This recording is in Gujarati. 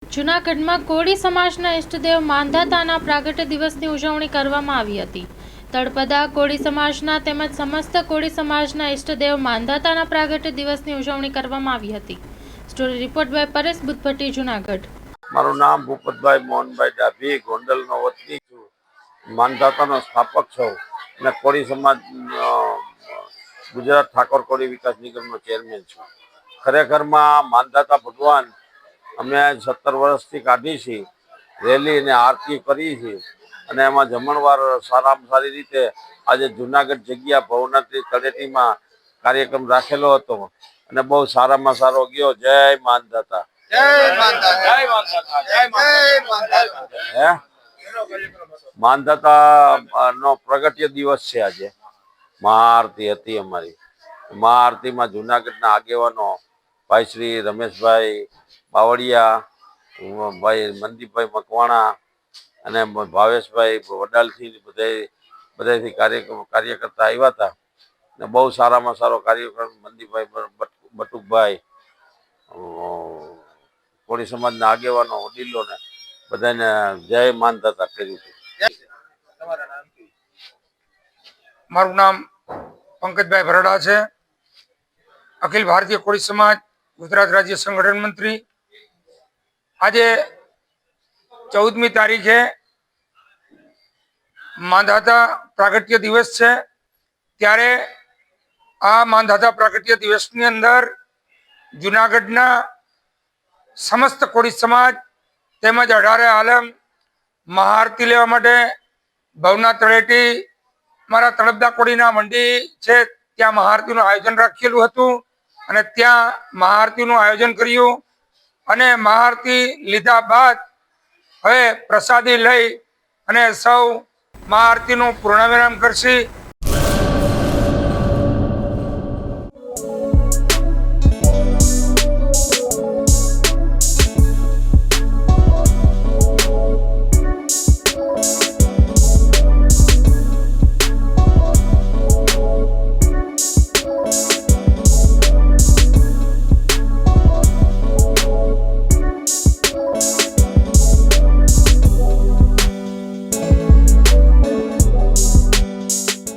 જૂનાગઢમાં કોળી સમાજના ઇષ્ટદેવ માંધાતાના પ્રાગટ્ય દિવસની ઉજવણી કરવામાં આવી હતી. તળપદા કોળી સમાજના તેમજ સમસ્ત કોળી સમાજના ઇષ્ટદેવ માંધાતાના પ્રાગટ્ય દિવસની ઉજવણી કરવામાં આવી હતી. Story report by Paresh Buddhabhatti, Junagadh. મારું નામ ભૂપતભાઈ મોહનભાઈ ડાભી, ગોંડલનો વતની છું. માંધાતાનો સ્થાપક છું અને કોળી સમાજ ગુજરાત ઠાકોર કોળી વિકાસ નિગમનો ચેરમેન છું. ખરેખરમાં માંધાતા ભગવાન અમે 17 વર્ષથી કાઢી છે, રેલી અને આરતી કરી છે અને એમાં જમણવાર સારામાં સારી રીતે આજે જૂનાગઢ જગ્યા ભવનાથની તળેટીમાં કાર્યક્રમ રાખેલો હતો અને બહુ સારામાં સારો ગયો. જય માંધાતા. માંધાતા નો પ્રગટ્ય દિવસ છે. આજે મહાઆરતી હતી અમારી. મહાઆરતીમાં જૂનાગઢના આગેવાનો ભાઈ શ્રી રમેશભાઈ બાવળિયા, ભાઈ મનદીપભાઈ મકવાણા અને ભાવેશભાઈ વડાલથી બધાથી કાર્યકર્તા આવ્યા હતા ને બહુ સારામાં સારો કાર્યક્રમ. મનદીપભાઈ બટુકભાઈ, કોળી સમાજના આગેવાનો, વડીલોને બધાને જય માંધાતા કર્યું હતું. મારું નામ પંકજભાઈ ભરડા છે. અખિલ ભારતીય કોળી સમાજ ગુજરાત રાજ્ય સંગઠન મંત્રી. આજે 14મી તારીખે માંધાતા પ્રાગટ્ય દિવસ છે. ત્યારે આ માંધાતા પ્રાગટ્ય દિવસની અંદર જૂનાગઢના સમસ્ત કોળી સમાજ તેમજ 18 આલમ મહાઆરતી લેવા માટે ભવના તળેટી મારા તળપદા કોળીના મંડી છે ત્યાં મહાઆરતીનું આયોજન રાખેલું હતું અને ત્યાં મહાઆરતીનું આયોજન કર્યું અને મહાઆરતી લીધા બાદ હવે પ્રસાદી લઈ અને સૌ મહાઆરતીનું પૂર્ણ વિરામ કરશે.